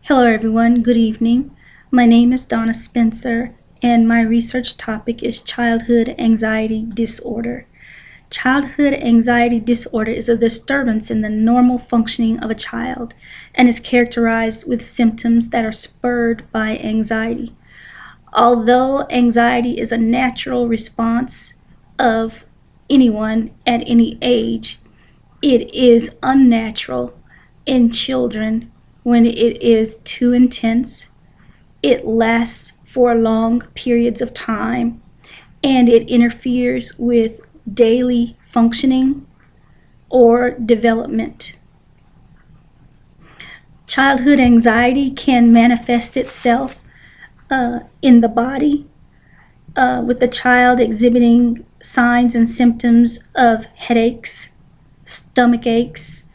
Hello, everyone. Good evening. My name is Donna Spencer, and my research topic is childhood anxiety disorder. Childhood anxiety disorder is a disturbance in the normal functioning of a child and is characterized with symptoms that are spurred by anxiety. Although anxiety is a natural response of anyone at any age, it is unnatural in children when it is too intense, it lasts for long periods of time, and it interferes with daily functioning or development. Childhood anxiety can manifest itself in the body, with the child exhibiting signs and symptoms of headaches, stomach aches,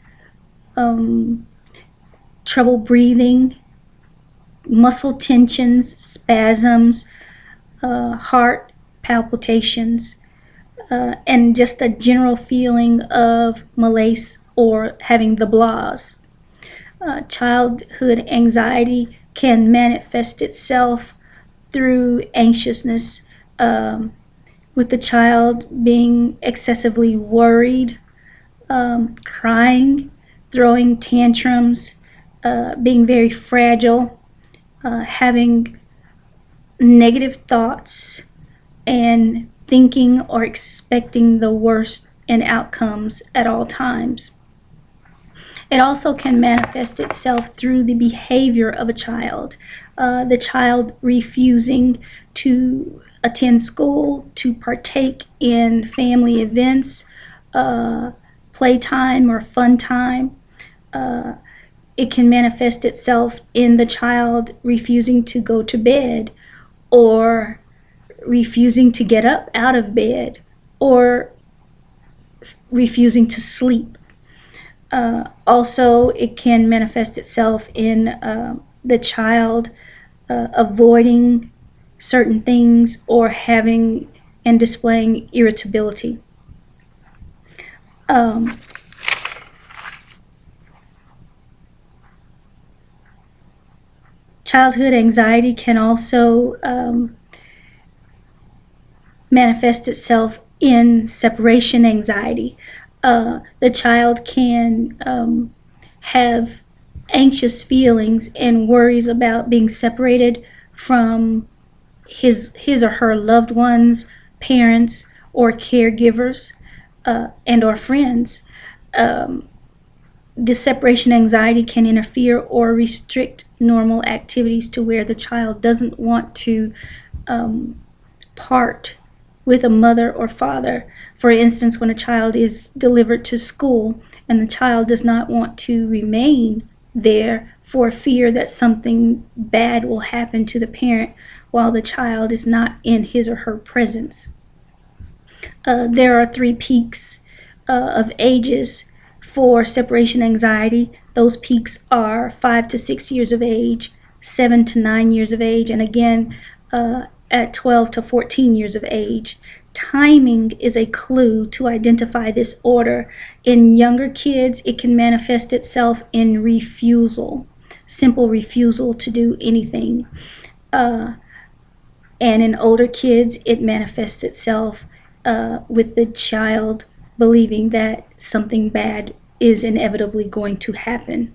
trouble breathing, muscle tensions, spasms, heart palpitations, and just a general feeling of malaise or having the blahs. Childhood anxiety can manifest itself through anxiousness, with the child being excessively worried, crying, throwing tantrums, being very fragile, having negative thoughts, and thinking or expecting the worst in outcomes at all times. It also can manifest itself through the behavior of a child. The child refusing to attend school, to partake in family events, playtime or fun time. It can manifest itself in the child refusing to go to bed, or refusing to get up out of bed, or refusing to sleep. Also, it can manifest itself in the child avoiding certain things or having and displaying irritability. Childhood anxiety can also manifest itself in separation anxiety. The child can have anxious feelings and worries about being separated from his or her loved ones, parents, or caregivers, and or friends. This separation anxiety can interfere or restrict normal activities to where the child doesn't want to part with a mother or father. For instance, when a child is delivered to school and the child does not want to remain there for fear that something bad will happen to the parent while the child is not in his or her presence. There are 3 peaks of ages for separation anxiety. Those peaks are 5 to 6 years of age, 7 to 9 years of age, and again at 12 to 14 years of age. Timing is a clue to identify this order. In younger kids, it can manifest itself in refusal, simple refusal to do anything. And in older kids, it manifests itself with the child believing that something bad is inevitably going to happen,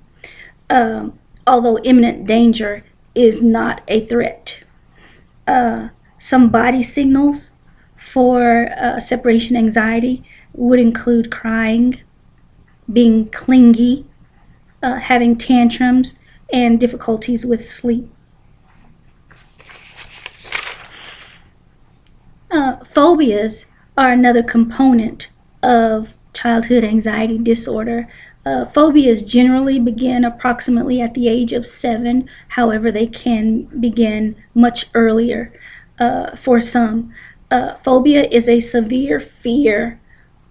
although imminent danger is not a threat. Some body signals for separation anxiety would include crying, being clingy, having tantrums, and difficulties with sleep. Phobias are another component of childhood anxiety disorder. Phobias generally begin approximately at the age of 7. However, they can begin much earlier for some. Phobia is a severe fear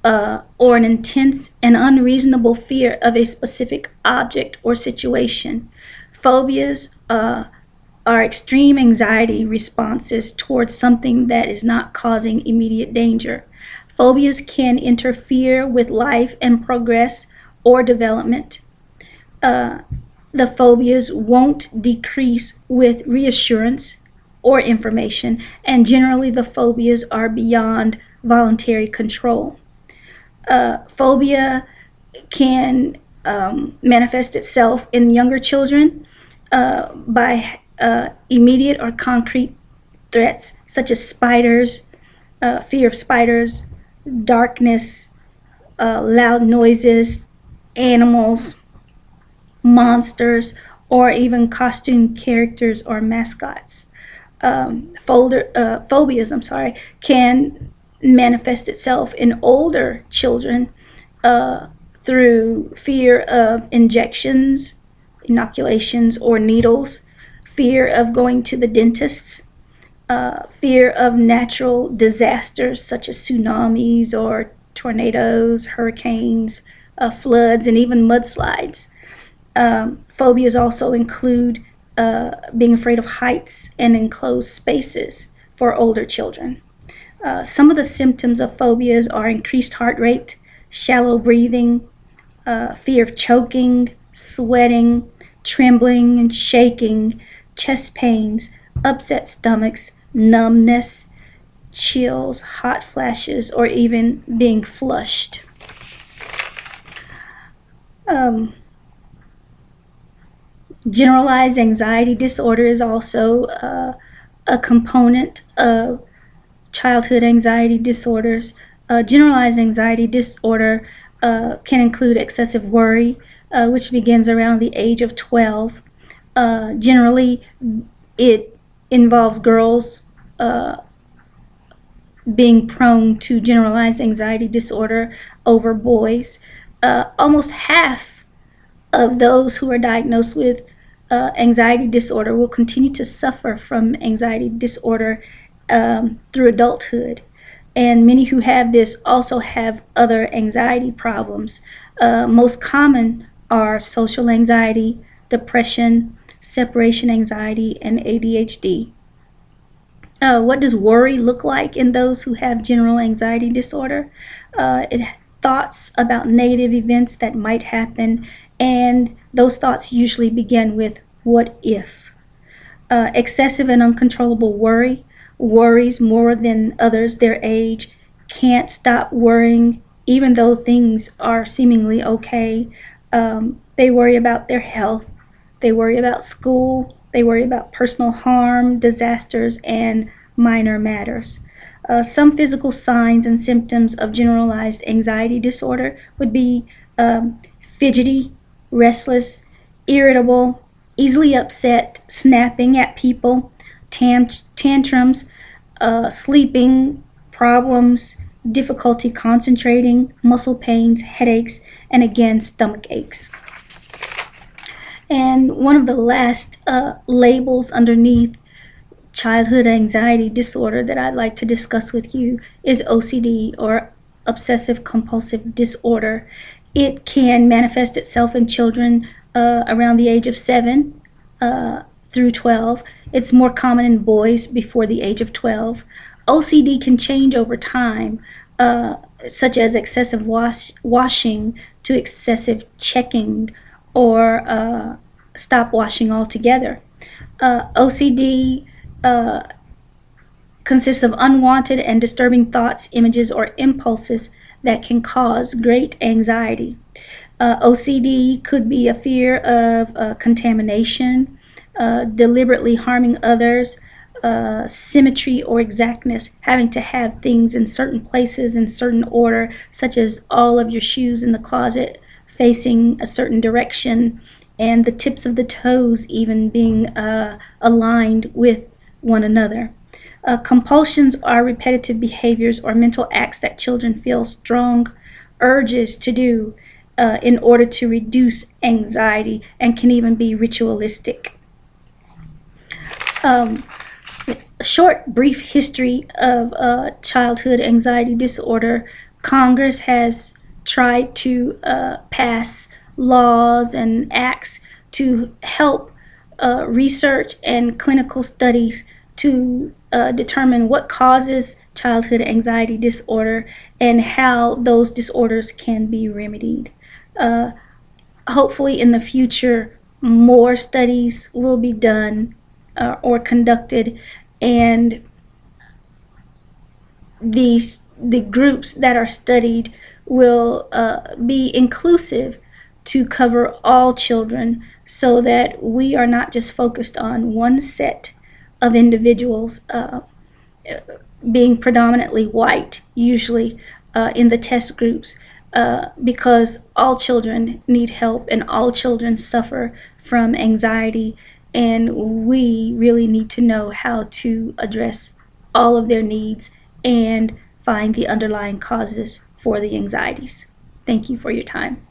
or an intense and unreasonable fear of a specific object or situation. Phobias are extreme anxiety responses towards something that is not causing immediate danger. Phobias can interfere with life and progress or development. the phobias won't decrease with reassurance or information, and generally the phobias are beyond voluntary control. Phobia can manifest itself in younger children by immediate or concrete threats such as spiders, fear of spiders, darkness, loud noises, animals, monsters, or even costume characters or mascots. Phobias, can manifest itself in older children through fear of injections, inoculations, or needles, fear of going to the dentist, fear of natural disasters such as tsunamis or tornadoes, hurricanes, floods, and even mudslides. Phobias also include being afraid of heights and enclosed spaces for older children. Some of the symptoms of phobias are increased heart rate, shallow breathing, fear of choking, sweating, trembling and shaking, chest pains, upset stomachs, numbness, chills, hot flashes, or even being flushed. Generalized anxiety disorder is also a component of childhood anxiety disorders. Generalized anxiety disorder can include excessive worry, which begins around the age of 12. Generally, it involves girls being prone to generalized anxiety disorder over boys. Almost half of those who are diagnosed with anxiety disorder will continue to suffer from anxiety disorder through adulthood. And many who have this also have other anxiety problems. Most common are social anxiety, depression, separation anxiety, and ADHD. What does worry look like in those who have general anxiety disorder? Thoughts about negative events that might happen, and those thoughts usually begin with what if. Excessive and uncontrollable worry, worries more than others their age, can't stop worrying even though things are seemingly okay. They worry about their health, they worry about school, they worry about personal harm, disasters, and minor matters. Some physical signs and symptoms of generalized anxiety disorder would be fidgety, restless, irritable, easily upset, snapping at people, tantrums, sleeping problems, difficulty concentrating, muscle pains, headaches, and again, stomach aches. And one of the last labels underneath childhood anxiety disorder that I'd like to discuss with you is OCD, or obsessive compulsive disorder. It can manifest itself in children around the age of 7 through 12. It's more common in boys before the age of 12. OCD can change over time, such as excessive washing to excessive checking, or stop washing altogether. OCD consists of unwanted and disturbing thoughts, images, or impulses that can cause great anxiety. OCD could be a fear of contamination, deliberately harming others, symmetry or exactness, having to have things in certain places in certain order, such as all of your shoes in the closet facing a certain direction, and the tips of the toes even being aligned with one another. Compulsions are repetitive behaviors or mental acts that children feel strong urges to do in order to reduce anxiety, and can even be ritualistic. A short, brief history of childhood anxiety disorder. Congress has tried to pass laws and acts to help research and clinical studies to determine what causes childhood anxiety disorder and how those disorders can be remedied. Hopefully in the future, more studies will be done or conducted, and the groups that are studied will be inclusive to cover all children, so that we are not just focused on one set of individuals, being predominantly white, usually in the test groups, because all children need help and all children suffer from anxiety, and we really need to know how to address all of their needs and find the underlying causes for the anxieties. Thank you for your time.